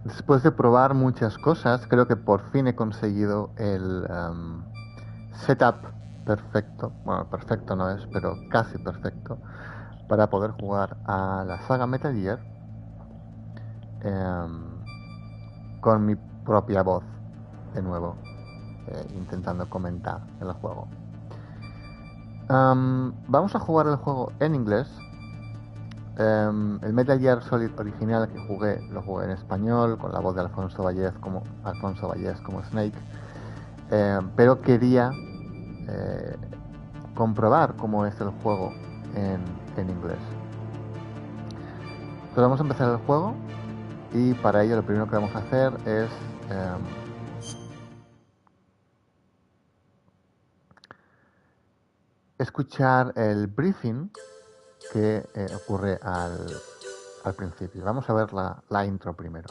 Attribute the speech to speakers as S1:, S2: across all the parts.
S1: Después de probar muchas cosas, creo que por fin he conseguido el setup perfecto. Bueno, perfecto no es, pero casi perfecto para poder jugar a la saga Metal Gear em, con mi propia voz, de nuevo, intentando comentar el juego. Vamos a jugar el juego en inglés. El Metal Gear Solid original que jugué, lo jugué en español, con la voz de Alfonso Vallés como Snake. Pero quería eh, comprobar cómo es el juego en inglés. Entonces vamos a empezar el juego y para ello lo primero que vamos a hacer es escuchar el briefing que ocurre al principio. Vamos a ver la intro primero.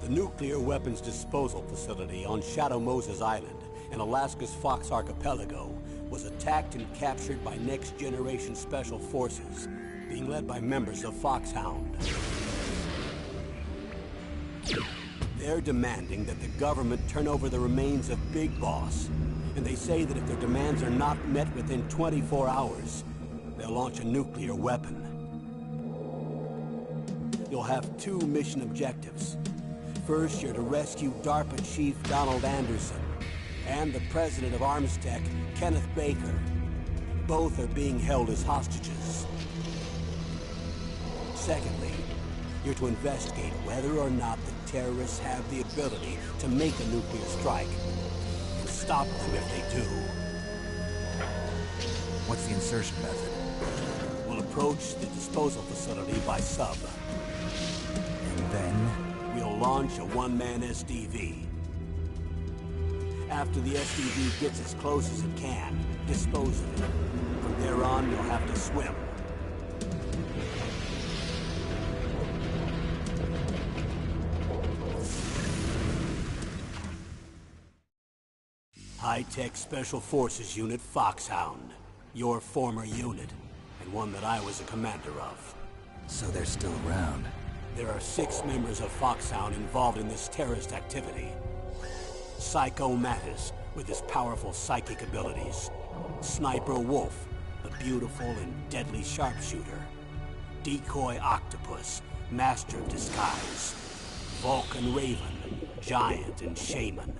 S2: The nuclear weapons disposal facility on Shadow Moses Island in Alaska's Fox Archipelago was attacked and captured by Next Generation Special Forces, being led by members of Foxhound. They're demanding that the government turn over the remains of Big Boss, and they say that if their demands are not met within 24 hours, they'll launch a nuclear weapon. You'll have two mission objectives. First, you're to rescue DARPA Chief Donald Anderson and the president of Armstech, Kenneth Baker. Both are being held as hostages. Secondly, you're to investigate whether or not the terrorists have the ability to make a nuclear strike and stop them if they do.
S3: What's the insertion method?
S2: We'll approach the disposal facility by sub.
S3: And then?
S2: We'll launch a one-man SDV. After the SDV gets as close as it can, dispose of it. From there on, you'll have to swim. High-Tech Special Forces Unit Foxhound. Your former unit, and one that I was a commander of.
S3: So they're still around.
S2: There are 6 members of Foxhound involved in this terrorist activity. Psycho Mattis, with his powerful psychic abilities. Sniper Wolf, the beautiful and deadly sharpshooter. Decoy Octopus, master of disguise. Vulcan Raven, giant and shaman.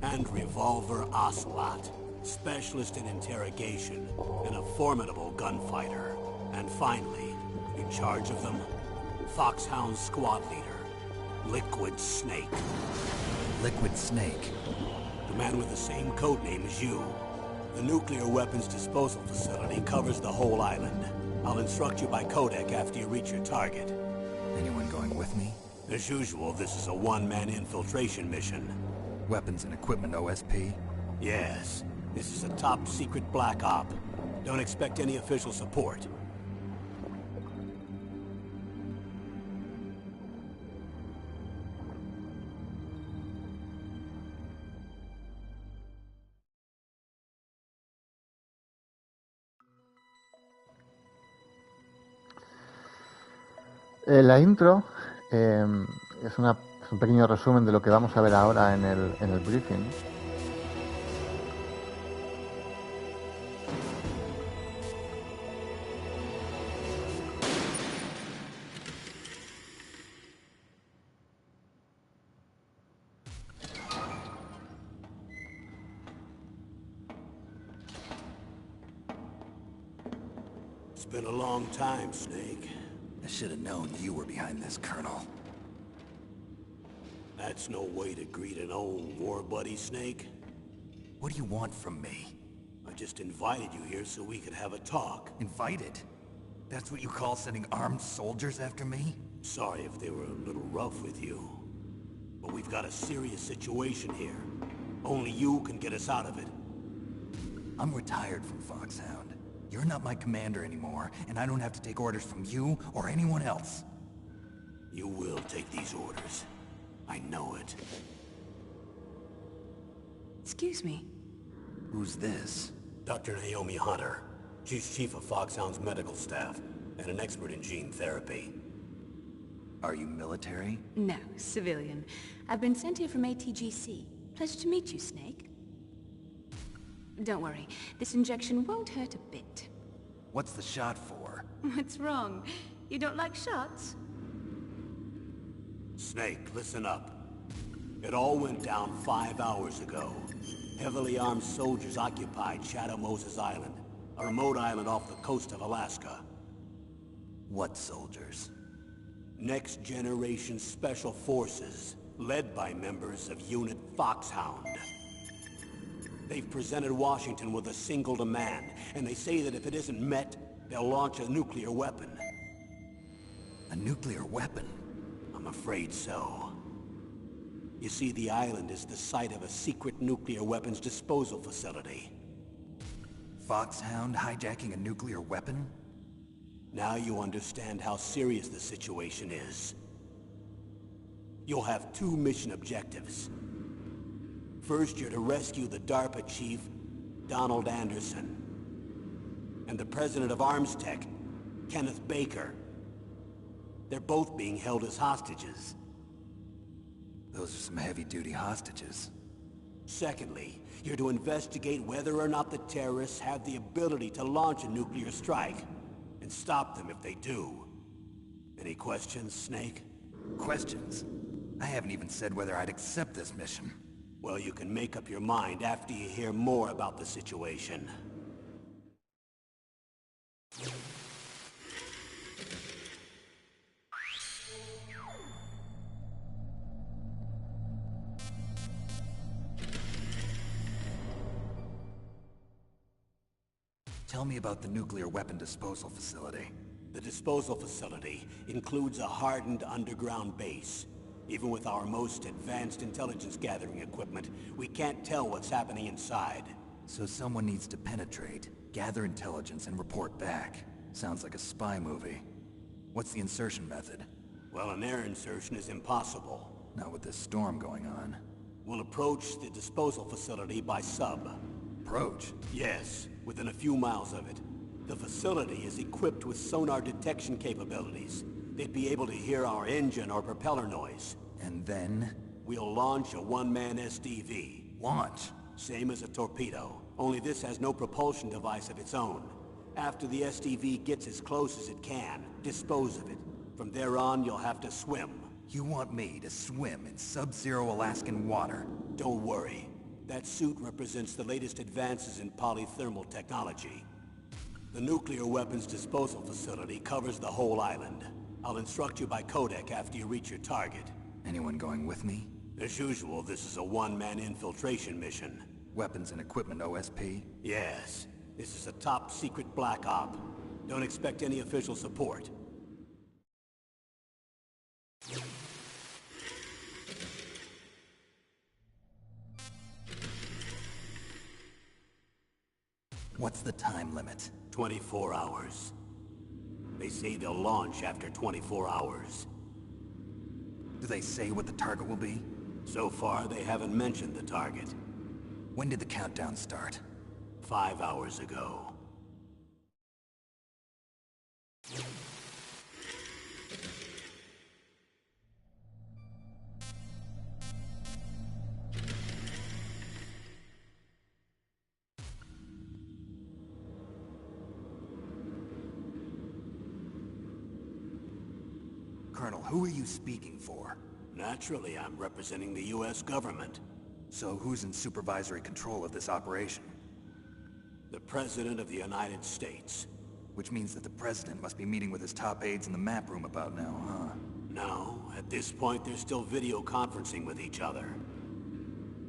S2: And Revolver Ocelot, specialist in interrogation and a formidable gunfighter. And finally, in charge of them, Foxhound squad leader, Liquid Snake.
S3: Liquid Snake?
S2: The man with the same codename as you. The nuclear weapons disposal facility covers the whole island. I'll instruct you by codec after you reach your target.
S3: Anyone going with me?
S2: As usual, this is a one-man infiltration mission.
S3: Weapons and equipment OSP?
S2: Yes. This is a top-secret black op. Don't expect any official support.
S1: La intro es un pequeño resumen de lo que vamos a ver ahora en el briefing.
S2: It's been a long time, Snake.
S3: I should have known you were behind this, Colonel.
S2: That's no way to greet an old war buddy, Snake.
S3: What do you want from me?
S2: I just invited you here so we could have a talk.
S3: Invited? That's what you call sending armed soldiers after me?
S2: Sorry if they were a little rough with you. But we've got a serious situation here. Only you can get us out of it.
S3: I'm retired from Foxhound. You're not my commander anymore, and I don't have to take orders from you or anyone else.
S2: You will take these orders. I know it.
S4: Excuse me.
S3: Who's this?
S2: Dr. Naomi Hunter. She's chief of Foxhound's medical staff, and an expert in gene therapy.
S3: Are you military?
S4: No, civilian. I've been sent here from ATGC. Pleasure to meet you, Snake. Don't worry, this injection won't hurt a bit.
S3: What's the shot for?
S4: What's wrong? You don't like shots?
S2: Snake, listen up. It all went down 5 hours ago. Heavily armed soldiers occupied Shadow Moses Island, a remote island off the coast of Alaska.
S3: What soldiers?
S2: Next Generation Special Forces, led by members of Unit Foxhound. They've presented Washington with a single demand, and they say that if it isn't met, they'll launch a nuclear weapon.
S3: A nuclear weapon?
S2: I'm afraid so. You see, the island is the site of a secret nuclear weapons disposal facility.
S3: Foxhound hijacking a nuclear weapon?
S2: Now you understand how serious the situation is. You'll have 2 mission objectives. First, you're to rescue the DARPA chief, Donald Anderson, and the president of ArmsTech, Kenneth Baker. They're both being held as hostages.
S3: Those are some heavy-duty hostages.
S2: Secondly, you're to investigate whether or not the terrorists have the ability to launch a nuclear strike, and stop them if they do. Any questions, Snake?
S3: Questions? I haven't even said whether I'd accept this mission.
S2: Well, you can make up your mind after you hear more about the situation.
S3: Tell me about the nuclear weapon disposal facility.
S2: The disposal facility includes a hardened underground base. Even with our most advanced intelligence gathering equipment, we can't tell what's happening inside.
S3: So someone needs to penetrate, gather intelligence, and report back. Sounds like a spy movie. What's the insertion method?
S2: Well, an air insertion is impossible.
S3: Not with this storm going on.
S2: We'll approach the disposal facility by sub.
S3: Approach?
S2: Yes, within a few miles of it. The facility is equipped with sonar detection capabilities. They'd be able to hear our engine or propeller noise.
S3: And then?
S2: We'll launch a one-man SDV.
S3: Launch?
S2: Same as a torpedo, only this has no propulsion device of its own. After the SDV gets as close as it can, dispose of it. From there on, you'll have to swim.
S3: You want me to swim in sub-zero Alaskan water?
S2: Don't worry. That suit represents the latest advances in polythermal technology. The nuclear weapons disposal facility covers the whole island. I'll instruct you by codec after you reach your target.
S3: Anyone going with me?
S2: As usual, this is a one-man infiltration mission.
S3: Weapons and equipment OSP?
S2: Yes. This is a top-secret black op. Don't expect any official support.
S3: What's the time limit?
S2: 24 hours. They say they'll launch after 24 hours.
S3: Do they say what the target will be?
S2: So far, they haven't mentioned the target.
S3: When did the countdown start?
S2: 5 hours ago.
S3: Colonel, who are you speaking for?
S2: Naturally, I'm representing the U.S. government.
S3: So who's in supervisory control of this operation?
S2: The President of the United States.
S3: Which means that the President must be meeting with his top aides in the map room about now, huh?
S2: No, at this point, they're still video conferencing with each other.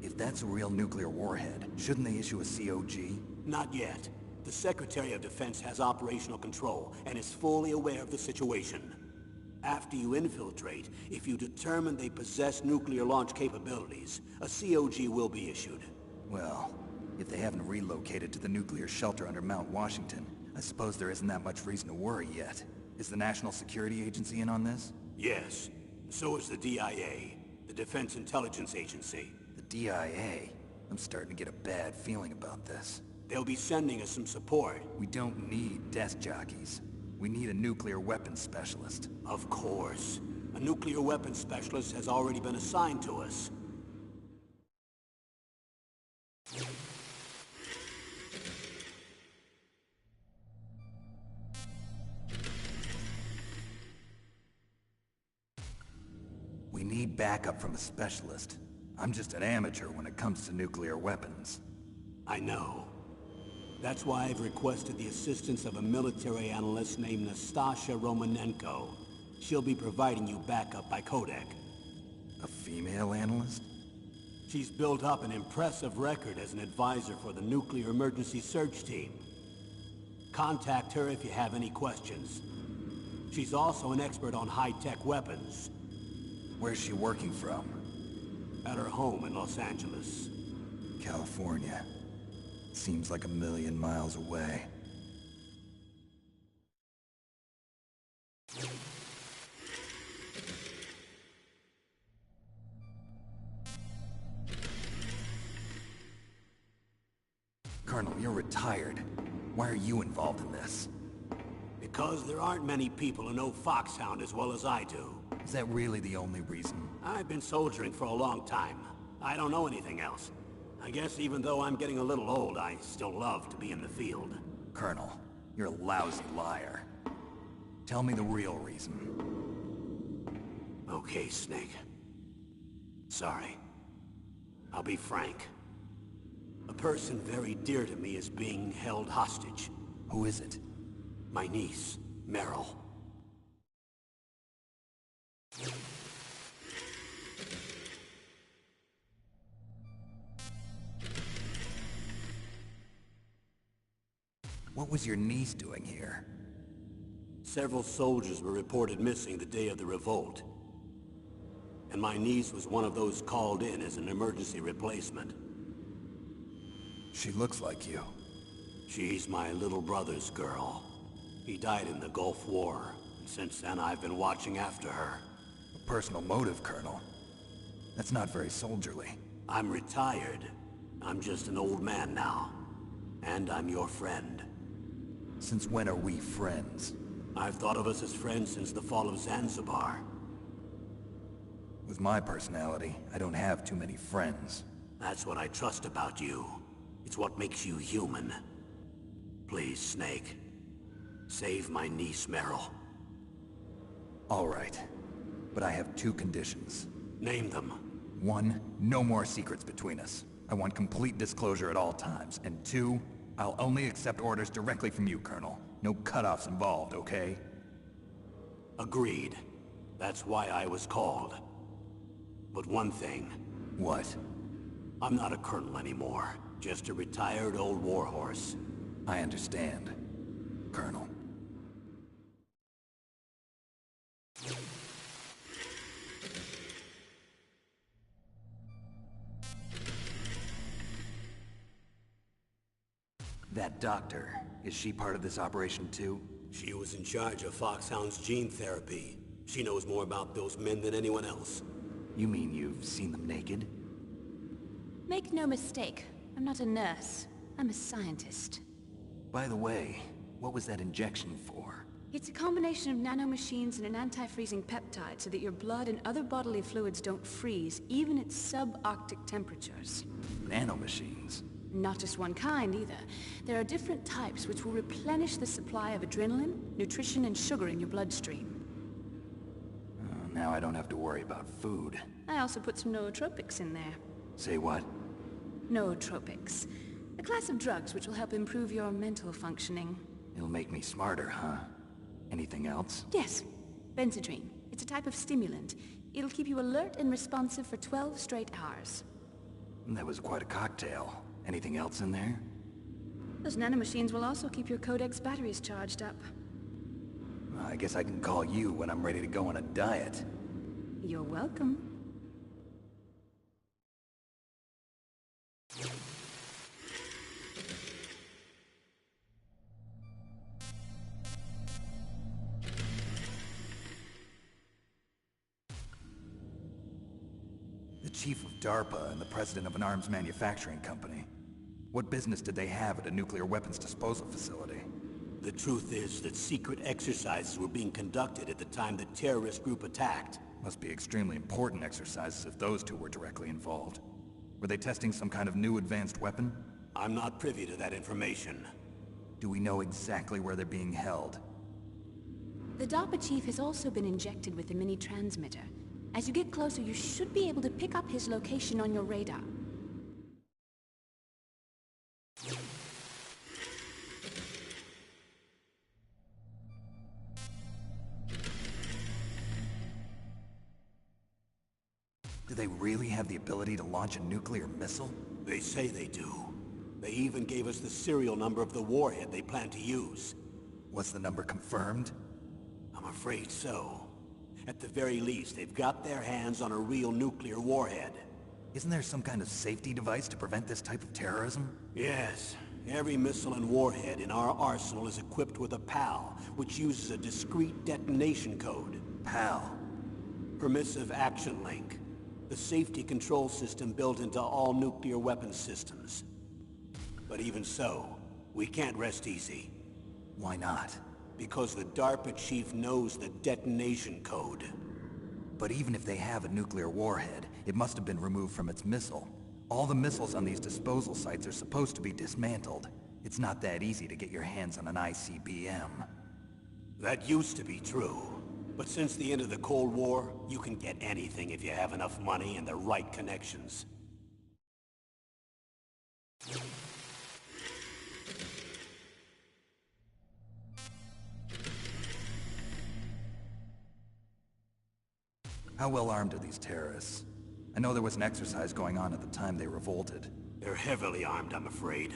S3: If that's a real nuclear warhead, shouldn't they issue a COG?
S2: Not yet. The Secretary of Defense has operational control and is fully aware of the situation. After you infiltrate, if you determine they possess nuclear launch capabilities, a COG will be issued.
S3: Well, if they haven't relocated to the nuclear shelter under Mount Washington, I suppose there isn't that much reason to worry yet. Is the National Security Agency in on this?
S2: Yes. So is the DIA, the Defense Intelligence Agency.
S3: The DIA? I'm starting to get a bad feeling about this.
S2: They'll be sending us some support.
S3: We don't need desk jockeys. We need a nuclear weapons specialist.
S2: Of course. A nuclear weapons specialist has already been assigned to us.
S3: We need backup from a specialist. I'm just an amateur when it comes to nuclear weapons.
S2: I know. That's why I've requested the assistance of a military analyst named Nastasha Romanenko. She'll be providing you backup by Kodak.
S3: A female analyst?
S2: She's built up an impressive record as an advisor for the Nuclear Emergency Search Team. Contact her if you have any questions. She's also an expert on high-tech weapons.
S3: Where's she working from?
S2: At her home in Los Angeles.
S3: California. Seems like a million miles away. Colonel, you're retired. Why are you involved in this?
S2: Because there aren't many people who know Foxhound as well as I do.
S3: Is that really the only reason?
S2: I've been soldiering for a long time. I don't know anything else. I guess even though I'm getting a little old, I still love to be in the field.
S3: Colonel, you're a lousy liar. Tell me the real reason.
S2: Okay, Snake. Sorry. I'll be frank. A person very dear to me is being held hostage.
S3: Who is it?
S2: My niece, Meryl.
S3: What was your niece doing here?
S2: Several soldiers were reported missing the day of the revolt. And my niece was one of those called in as an emergency replacement.
S3: She looks like you.
S2: She's my little brother's girl. He died in the Gulf War, and since then I've been watching after her.
S3: A personal motive, Colonel. That's not very soldierly.
S2: I'm retired. I'm just an old man now. And I'm your friend.
S3: Since when are we friends?
S2: I've thought of us as friends since the fall of Zanzibar.
S3: With my personality, I don't have too many friends.
S2: That's what I trust about you. It's what makes you human. Please, Snake. Save my niece, Meryl.
S3: All right. But I have two conditions.
S2: Name them.
S3: 1, no more secrets between us. I want complete disclosure at all times. And 2, I'll only accept orders directly from you, Colonel. No cutoffs involved, okay?
S2: Agreed. That's why I was called. But one thing.
S3: What?
S2: I'm not a colonel anymore. Just a retired old warhorse.
S3: I understand, Colonel. That doctor, is she part of this operation too?
S2: She was in charge of Foxhound's gene therapy. She knows more about those men than anyone else.
S3: You mean you've seen them naked?
S4: Make no mistake, I'm not a nurse. I'm a scientist.
S3: By the way, what was that injection for?
S4: It's a combination of nanomachines and an anti-freezing peptide so that your blood and other bodily fluids don't freeze, even at subarctic temperatures.
S3: Nanomachines?
S4: Not just one kind, either. There are different types which will replenish the supply of adrenaline, nutrition, and sugar in your bloodstream.
S3: Now I don't have to worry about food.
S4: I also put some nootropics in there.
S3: Say what?
S4: Nootropics. A class of drugs which will help improve your mental functioning.
S3: It'll make me smarter, huh? Anything else?
S4: Yes. Benzedrine. It's a type of stimulant. It'll keep you alert and responsive for 12 straight hours.
S3: That was quite a cocktail. Anything else in there?
S4: Those nanomachines will also keep your Codex batteries charged up.
S3: I guess I can call you when I'm ready to go on a diet.
S4: You're welcome.
S3: The chief of DARPA and the president of an arms manufacturing company. What business did they have at a nuclear weapons disposal facility?
S2: The truth is that secret exercises were being conducted at the time the terrorist group attacked.
S3: Must be extremely important exercises if those two were directly involved. Were they testing some kind of new advanced weapon?
S2: I'm not privy to that information.
S3: Do we know exactly where they're being held?
S4: The DARPA chief has also been injected with a mini-transmitter. As you get closer, you should be able to pick up his location on your radar.
S3: Do they really have the ability to launch a nuclear missile?
S2: They say they do. They even gave us the serial number of the warhead they plan to use.
S3: Was the number confirmed?
S2: I'm afraid so. At the very least, they've got their hands on a real nuclear warhead.
S3: Isn't there some kind of safety device to prevent this type of terrorism?
S2: Yes. Every missile and warhead in our arsenal is equipped with a PAL, which uses a discrete detonation code.
S3: PAL?
S2: Permissive Action Link. The safety control system built into all nuclear weapons systems. But even so, we can't rest easy.
S3: Why not?
S2: Because the DARPA chief knows the detonation code.
S3: But even if they have a nuclear warhead, it must have been removed from its missile. All the missiles on these disposal sites are supposed to be dismantled. It's not that easy to get your hands on an ICBM.
S2: That used to be true. But since the end of the Cold War, you can get anything if you have enough money and the right connections.
S3: How well armed are these terrorists? I know there was an exercise going on at the time they revolted.
S2: They're heavily armed, I'm afraid.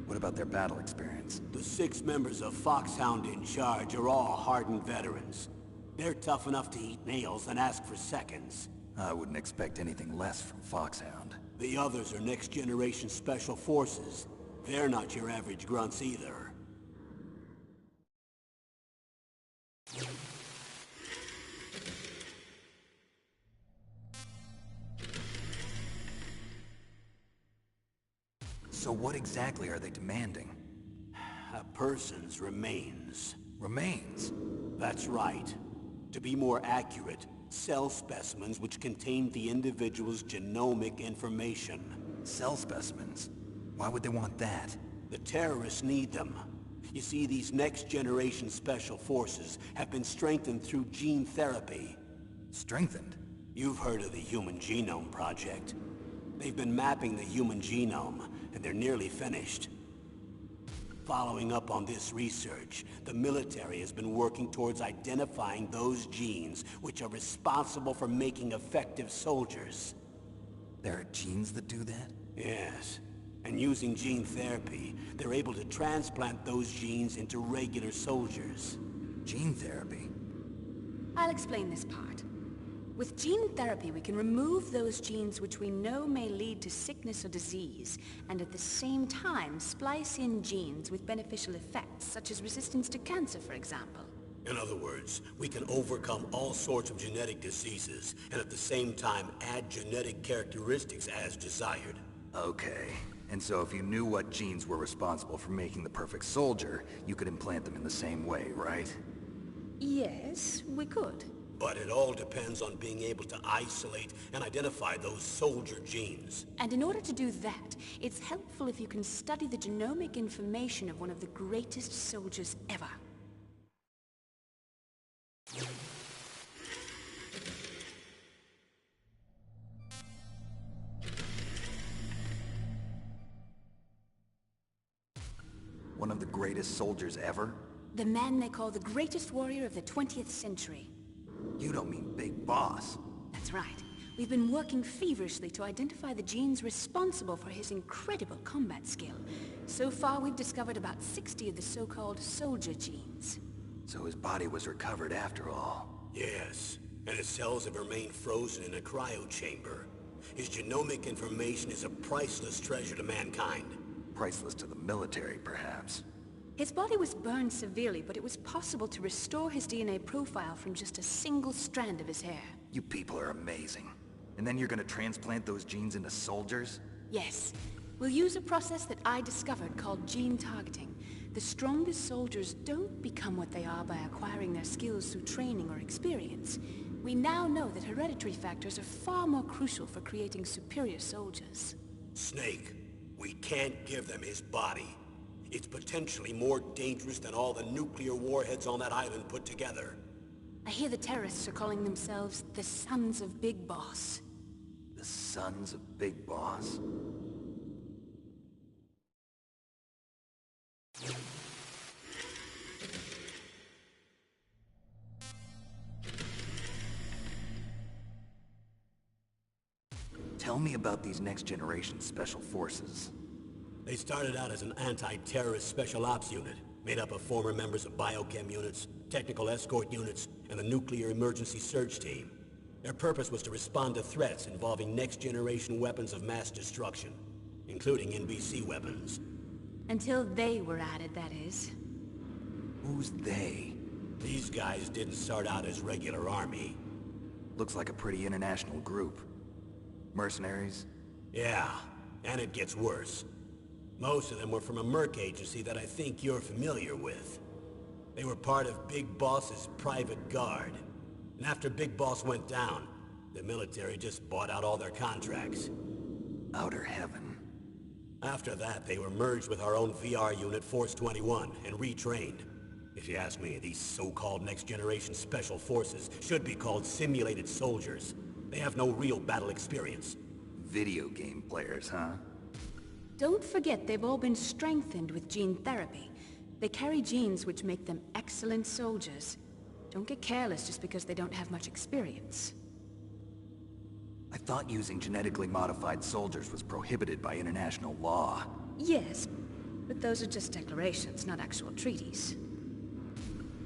S3: What about their battle experience?
S2: The 6 members of Foxhound in charge are all hardened veterans. They're tough enough to eat nails and ask for seconds.
S3: I wouldn't expect anything less from Foxhound.
S2: The others are next-generation special forces. They're not your average grunts either.
S3: So what exactly are they demanding?
S2: A person's remains.
S3: Remains?
S2: That's right. To be more accurate, cell specimens which contain the individual's genomic information.
S3: Cell specimens? Why would they want that?
S2: The terrorists need them. You see, these next-generation special forces have been strengthened through gene therapy.
S3: Strengthened?
S2: You've heard of the Human Genome Project. They've been mapping the human genome, and they're nearly finished. Following up on this research, the military has been working towards identifying those genes which are responsible for making effective soldiers.
S3: There are genes that do that?
S2: Yes. And using gene therapy, they're able to transplant those genes into regular soldiers.
S3: Gene therapy?
S4: I'll explain this part. With gene therapy, we can remove those genes which we know may lead to sickness or disease, and at the same time splice in genes with beneficial effects, such as resistance to cancer, for example.
S2: In other words, we can overcome all sorts of genetic diseases, and at the same time add genetic characteristics as desired.
S3: Okay. And so if you knew what genes were responsible for making the perfect soldier, you could implant them in the same way, right?
S4: Yes, we could.
S2: But it all depends on being able to isolate and identify those soldier genes.
S4: And in order to do that, it's helpful if you can study the genomic information of one of the greatest soldiers ever.
S3: One of the greatest soldiers ever?
S4: The man they call the greatest warrior of the 20th century.
S3: You don't mean Big Boss.
S4: That's That's right. We've been working feverishly to identify the genes responsible for his incredible combat skill. So far, we've discovered about 60 of the so-called soldier genes.
S3: So his body was recovered after all.
S2: Yes, and his cells have remained frozen in a cryo chamber. His genomic information is a priceless treasure to mankind.
S3: Priceless to the military, perhaps.
S4: His body was burned severely, but it was possible to restore his DNA profile from just a single strand of his hair.
S3: You people are amazing. And then you're gonna transplant those genes into soldiers?
S4: Yes. We'll use a process that I discovered called gene targeting. The strongest soldiers don't become what they are by acquiring their skills through training or experience. We now know that hereditary factors are far more crucial for creating superior soldiers.
S2: Snake, we can't give them his body. It's potentially more dangerous than all the nuclear warheads on that island put together.
S4: I hear the terrorists are calling themselves the Sons of Big Boss.
S3: The Sons of Big Boss? Tell me about these next-generation special forces.
S2: They started out as an anti-terrorist special ops unit, made up of former members of biochem units, technical escort units, and the nuclear emergency surge team. Their purpose was to respond to threats involving next-generation weapons of mass destruction, including NBC weapons.
S4: Until they were added, that is.
S3: Who's they?
S2: These guys didn't start out as regular army.
S3: Looks like a pretty international group. Mercenaries?
S2: Yeah, and it gets worse. Most of them were from a merc agency that I think you're familiar with. They were part of Big Boss's private guard. And after Big Boss went down, the military just bought out all their contracts.
S3: Outer heaven.
S2: After that, they were merged with our own VR unit, Force 21, and retrained. If you ask me, these so-called next-generation special forces should be called simulated soldiers. They have no real battle experience.
S3: Video game players, huh?
S4: Don't forget they've all been strengthened with gene therapy. They carry genes which make them excellent soldiers. Don't get careless just because they don't have much experience.
S3: I thought using genetically modified soldiers was prohibited by international law.
S4: Yes, but those are just declarations, not actual treaties.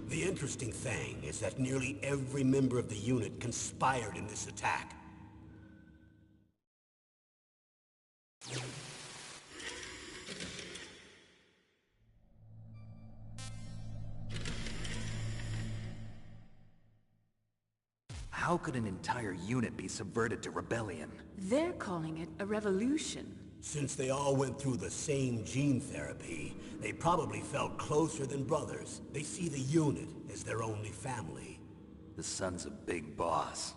S2: The interesting thing is that nearly every member of the unit conspired in this attack.
S3: How could an entire unit be subverted to rebellion?
S4: They're calling it a revolution.
S2: Since they all went through the same gene therapy, they probably felt closer than brothers. They see the unit as their only family.
S3: The Sons of Big Boss.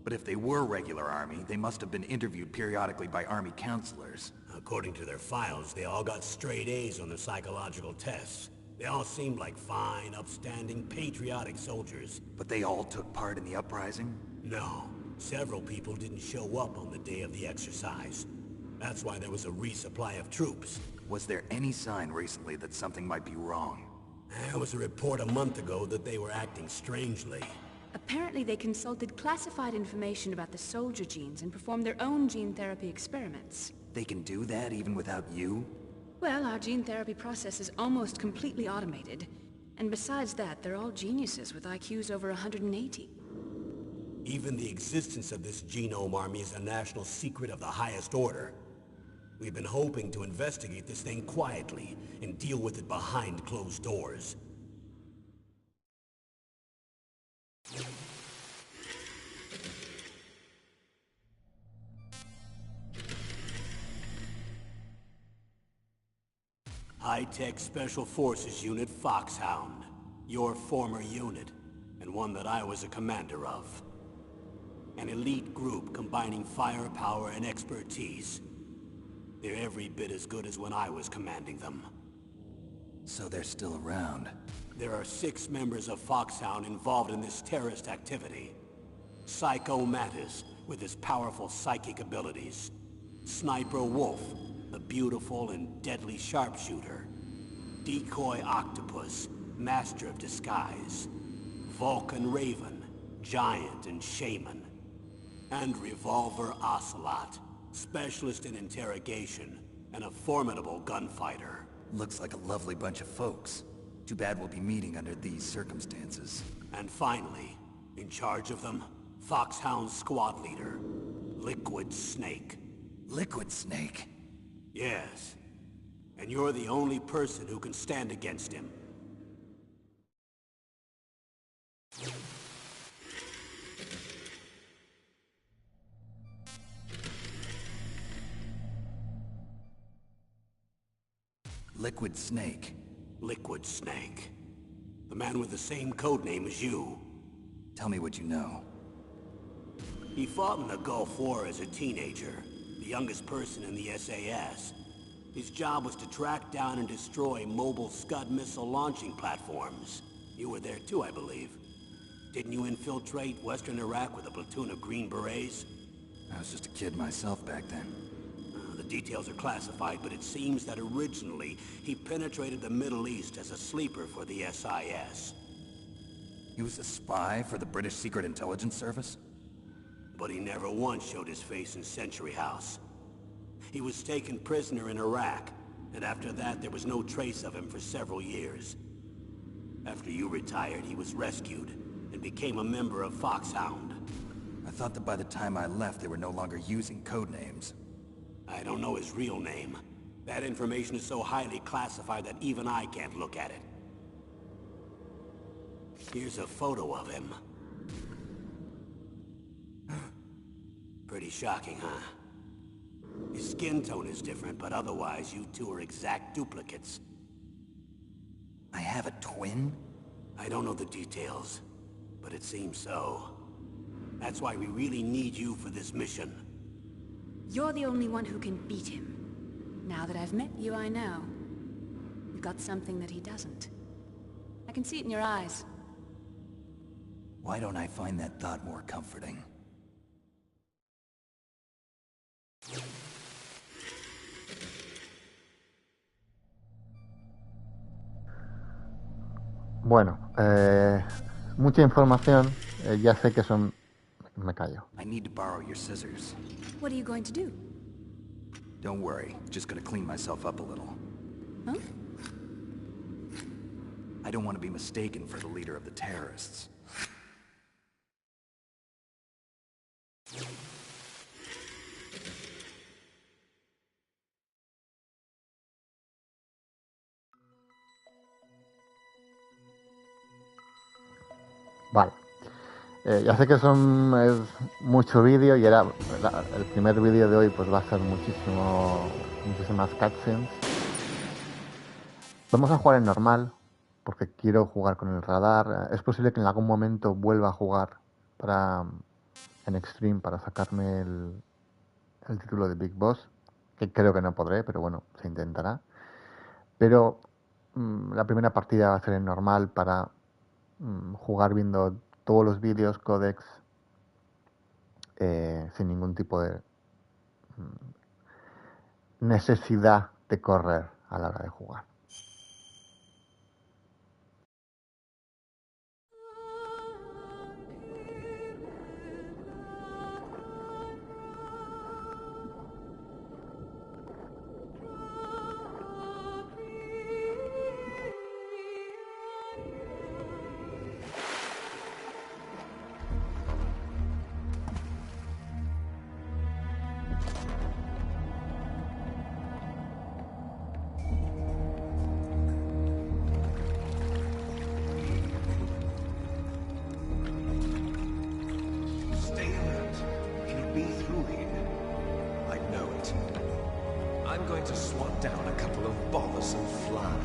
S3: But if they were regular army, they must have been interviewed periodically by army counselors.
S2: According to their files, they all got straight A's on their psychological tests. They all seemed like fine, upstanding, patriotic soldiers.
S3: But they all took part in the uprising?
S2: No. Several people didn't show up on the day of the exercise. That's why there was a resupply of troops.
S3: Was there any sign recently that something might be wrong?
S2: There was a report a month ago that they were acting strangely.
S4: Apparently they consulted classified information about the soldier genes and performed their own gene therapy experiments.
S3: They can do that even without you?
S4: Well, our gene therapy process is almost completely automated. And besides that, they're all geniuses with IQs over 180.
S2: Even the existence of this genome army is a national secret of the highest order. We've been hoping to investigate this thing quietly and deal with it behind closed doors. High-Tech Special Forces Unit Foxhound. Your former unit, and one that I was a commander of. An elite group combining firepower and expertise. They're every bit as good as when I was commanding them.
S3: So they're still around.
S2: There are 6 members of Foxhound involved in this terrorist activity. Psycho Mantis, with his powerful psychic abilities. Sniper Wolf, the beautiful and deadly sharpshooter. Decoy Octopus, master of disguise. Vulcan Raven, giant and shaman. And Revolver Ocelot, specialist in interrogation, and a formidable gunfighter.
S3: Looks like a lovely bunch of folks. Too bad we'll be meeting under these circumstances.
S2: And finally, in charge of them, Foxhound's squad leader, Liquid Snake.
S3: Liquid Snake?
S2: Yes. And you're the only person who can stand against him.
S3: Liquid Snake.
S2: Liquid Snake. The man with the same codename as you.
S3: Tell me what you know.
S2: He fought in the Gulf War as a teenager, the youngest person in the SAS. His job was to track down and destroy mobile Scud missile launching platforms. You were there too, I believe. Didn't you infiltrate Western Iraq with a platoon of Green Berets?
S3: I was just a kid myself back then.
S2: The details are classified, but it seems that originally he penetrated the Middle East as a sleeper for the SIS.
S3: He was a spy for the British Secret Intelligence Service?
S2: But he never once showed his face in Century House. He was taken prisoner in Iraq, and after that there was no trace of him for several years. After you retired, he was rescued and became a member of Foxhound.
S3: I thought that by the time I left, they were no longer using code names.
S2: I don't know his real name. That information is so highly classified that even I can't look at it. Here's a photo of him. Pretty shocking, huh? His skin tone is different, but otherwise you two are exact duplicates.
S3: I have a twin?
S2: I don't know the details, but it seems so. That's why we really need you for this mission.
S4: You're the only one who can beat him. Now that I've met you, I know. You've got something that he doesn't. I can see it in your eyes.
S3: Why don't I find that thought more comforting?
S1: Bueno, mucha información. Ya sé que son... Me callo.
S3: I need to borrow your scissors.
S4: What are you going to do?
S3: Don't worry, just gonna clean myself up a little.
S4: Huh?
S3: I don't want to be mistaken for the leader of the terrorists.
S1: Vale. Ya sé que es mucho vídeo y el primer vídeo de hoy pues va a ser muchísimas cutscenes. Vamos a jugar en normal porque quiero jugar con el radar. Es posible que en algún momento vuelva a jugar en Extreme para sacarme el título de Big Boss, que creo que no podré, pero bueno, se intentará. Pero la primera partida va a ser en normal para jugar viendo todos los vídeos, códex, sin ningún tipo de necesidad de correr a la hora de jugar.
S5: I'm going to swat down a couple of bothersome flies.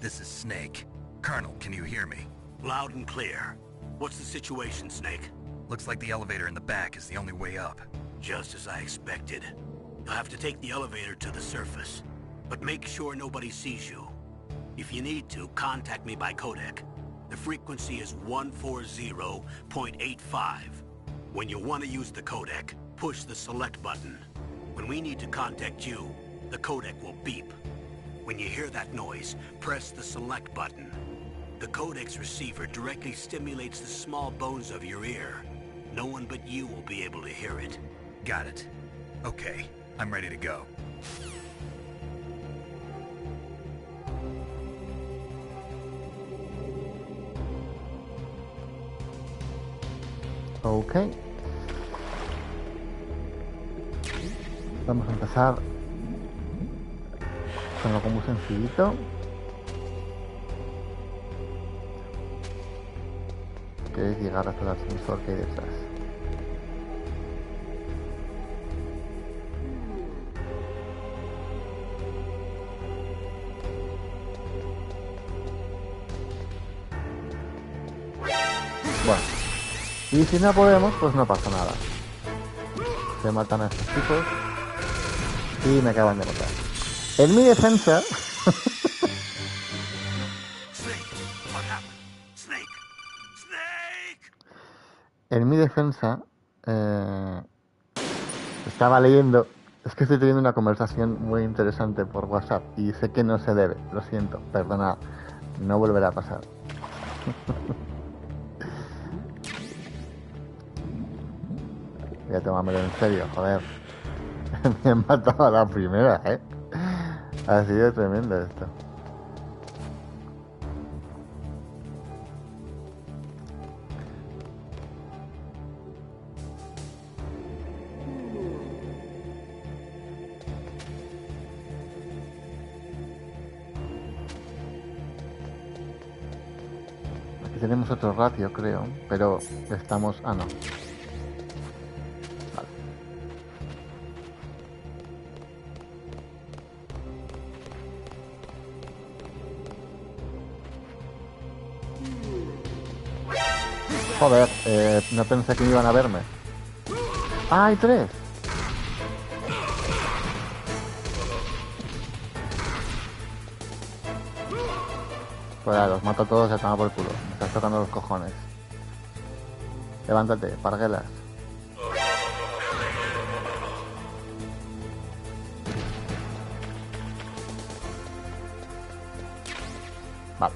S3: This is Snake. Colonel, can you hear me?
S2: Loud and clear. What's the situation, Snake?
S3: Looks like the elevator in the back is the only way up.
S2: Just as I expected. You'll have to take the elevator to the surface, but make sure nobody sees you. If you need to, contact me by codec. The frequency is 140.85. When you want to use the codec, push the select button. When we need to contact you, the codec will beep. When you hear that noise, press the select button. The codec's receiver directly stimulates the small bones of your ear. No one but you will be able to hear it.
S3: Got it. Okay, I'm ready to go.
S1: Ok. Vamos a empezar con algo muy sencillito. Que es llegar hasta el ascensor que hay detrás. Bueno, y si no podemos, pues no pasa nada. Se matan a estos tipos y me acaban de matar. En mi defensa... En mi defensa, estaba leyendo, es que estoy teniendo una conversación muy interesante por WhatsApp y sé que no se debe, lo siento, perdona, no volverá a pasar. Voy a tomármelo en serio, joder. Me han matado a la primera, ¿eh? Ha sido tremendo esto. Aquí tenemos otro ratio, creo, pero estamos... Ah, no. Vale. Joder, no pensé que iban a verme. ¡Ah, hay tres! Pues los mato a todos y a tomar por culo. Me estás tocando los cojones. Levántate, parguelas. Vale.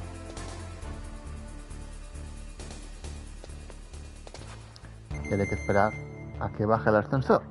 S1: Y hay que esperar a que baje el ascensor.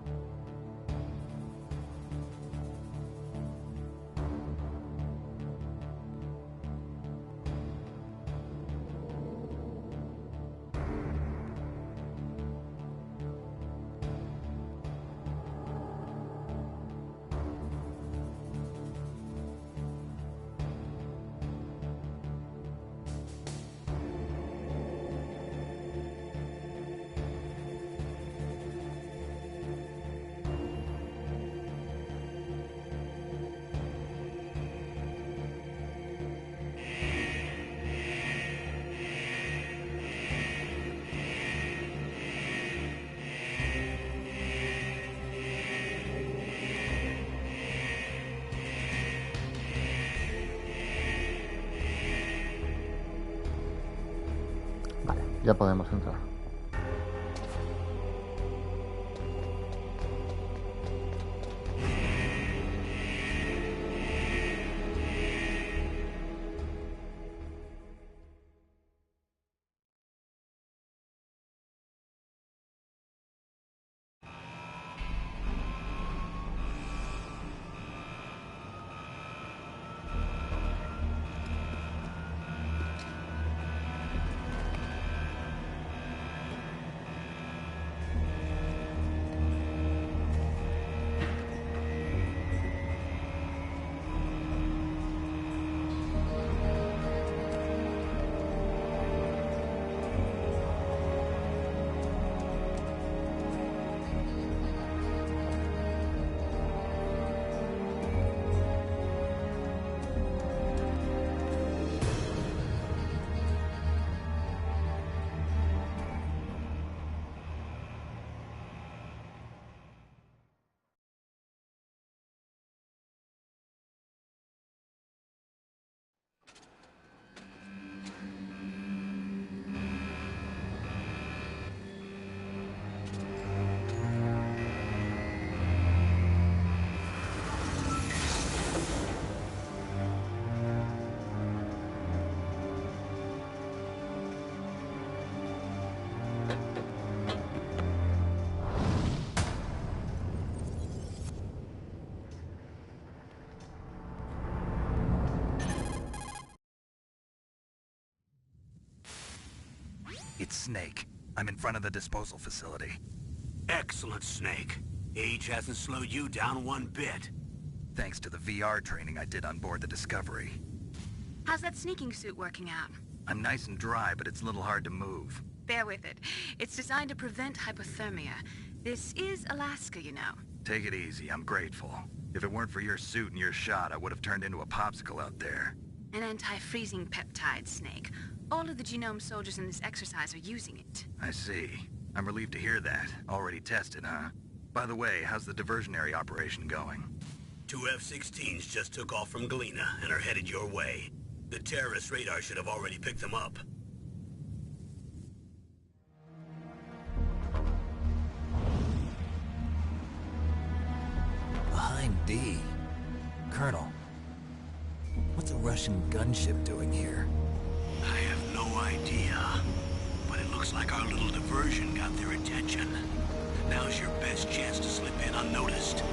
S1: Ya podemos entrar.
S3: Snake. I'm in front of the disposal facility.
S2: Excellent, Snake. Age hasn't slowed you down one bit.
S3: Thanks to the VR training I did on board the Discovery.
S4: How's that sneaking suit working out?
S3: I'm nice and dry, but it's a little hard to move.
S4: Bear with it. It's designed to prevent hypothermia. This is Alaska, you know.
S3: Take it easy, I'm grateful. If it weren't for your suit and your shot, I would have turned into a popsicle out there.
S4: An anti-freezing peptide, Snake. All of the genome soldiers in this exercise are using it.
S3: I see. I'm relieved to hear that. Already tested, huh? By the way, how's the diversionary operation going?
S2: 2 F-16s just took off from Galena and are headed your way. The terrorist radar should have already picked them up.
S3: Behind D. Colonel, what's a Russian gunship doing here?
S2: I have no idea, but it looks like our little diversion got their attention. Now's your best chance to slip in unnoticed.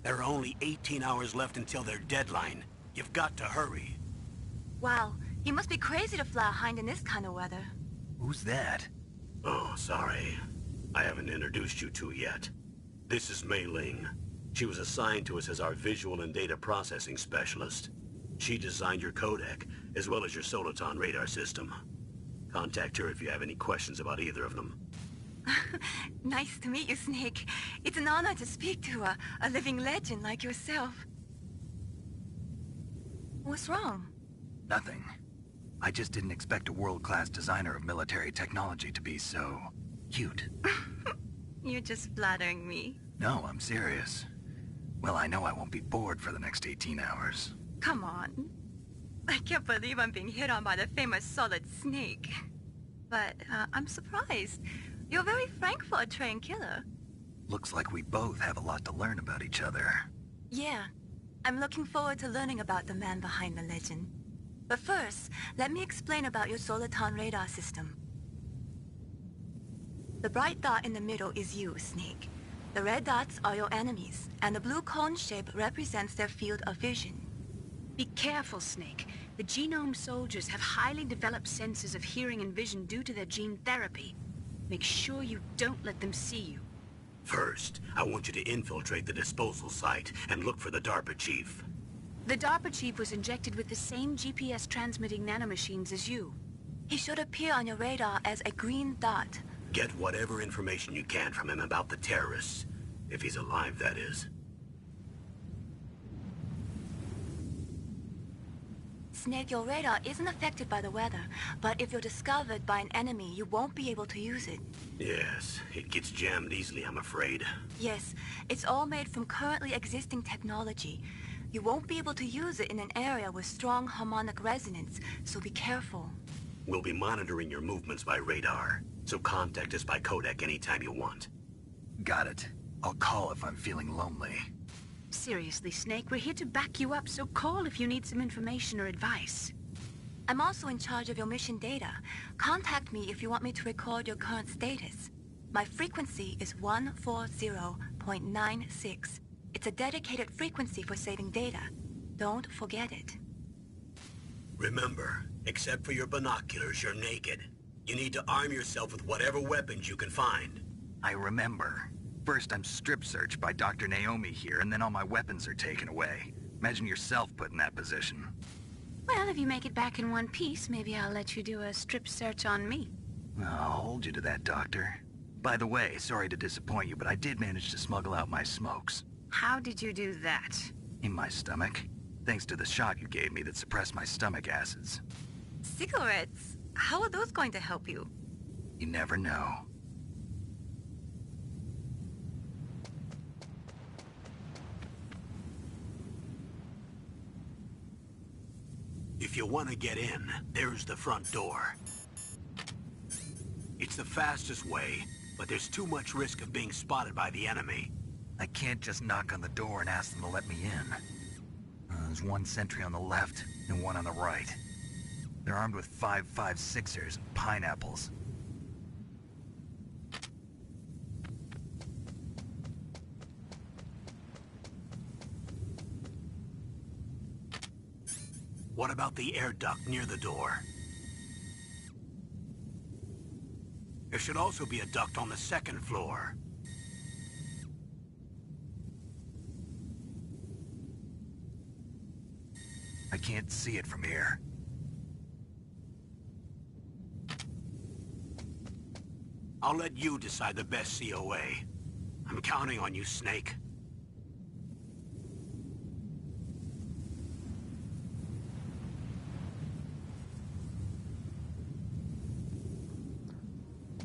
S2: There are only 18 hours left until their deadline. You've got to hurry.
S4: Wow, you must be crazy to fly a hind in this kind of weather.
S3: Who's that?
S2: Oh, sorry. I haven't introduced you to yet. This is Mei Ling. She was assigned to us as our visual and data processing specialist. She designed your codec, as well as your Soliton radar system. Contact her if you have any questions about either of them.
S4: Nice to meet you, Snake. It's an honor to speak to a living legend like yourself. What's wrong?
S3: Nothing. I just didn't expect a world-class designer of military technology to be so... cute.
S4: You're just flattering me.
S3: No, I'm serious. Well, I know I won't be bored for the next 18 hours.
S4: Come on. I can't believe I'm being hit on by the famous Solid Snake. But I'm surprised. You're very frank for a trained killer.
S3: Looks like we both have a lot to learn about each other.
S4: Yeah. I'm looking forward to learning about the man behind the legend. But first, let me explain about your Soliton radar system. The bright dot in the middle is you, Snake. The red dots are your enemies, and the blue cone shape represents their field of vision. Be careful, Snake. The genome soldiers have highly developed senses of hearing and vision due to their gene therapy. Make sure you don't let them see you.
S2: First, I want you to infiltrate the disposal site and look for the DARPA chief.
S4: The DARPA chief was injected with the same GPS transmitting nanomachines as you. He should appear on your radar as a green dot.
S2: Get whatever information you can from him about the terrorists. If he's alive, that is.
S4: Snake, your radar isn't affected by the weather, but if you're discovered by an enemy, you won't be able to use it.
S2: Yes, it gets jammed easily, I'm afraid.
S4: Yes, it's all made from currently existing technology. You won't be able to use it in an area with strong harmonic resonance, so be careful.
S2: We'll be monitoring your movements by radar, so contact us by codec anytime you want.
S3: Got it. I'll call if I'm feeling lonely.
S4: Seriously, Snake, we're here to back you up, so call if you need some information or advice. I'm also in charge of your mission data. Contact me if you want me to record your current status. My frequency is 140.96. It's a dedicated frequency for saving data. Don't forget it.
S2: Remember, except for your binoculars, you're naked. You need to arm yourself with whatever weapons you can find.
S3: I remember. First, I'm strip-searched by Dr. Naomi here, and then all my weapons are taken away. Imagine yourself put in that position.
S4: Well, if you make it back in one piece, maybe I'll let you do a strip search on me.
S3: I'll hold you to that, Doctor. By the way, sorry to disappoint you, but I did manage to smuggle out my smokes.
S4: How did you do that?
S3: In my stomach. Thanks to the shot you gave me that suppressed my stomach acids.
S4: Cigarettes? How are those going to help you?
S3: You never know.
S2: If you want to get in, there's the front door. It's the fastest way, but there's too much risk of being spotted by the enemy.
S3: I can't just knock on the door and ask them to let me in. There's one sentry on the left and one on the right. They're armed with 5.56ers and pineapples.
S2: What about the air duct near the door? There should also be a duct on the second floor.
S3: I can't see it from here.
S2: I'll let you decide the best COA. I'm counting on you, Snake.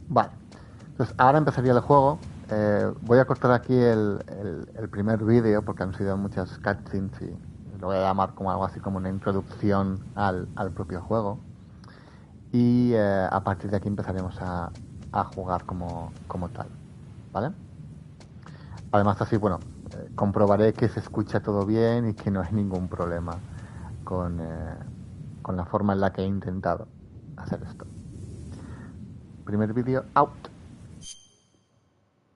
S1: Vale, entonces ahora empezaría el juego. Voy a cortar aquí el primer vídeo porque han sido muchas cutscenes y lo voy a llamar como algo así como una introducción al propio juego. Y a partir de aquí empezaremos a jugar como tal, ¿vale? Además así, bueno, comprobaré que se escucha todo bien y que no hay ningún problema con la forma en la que he intentado hacer esto. Primer vídeo out.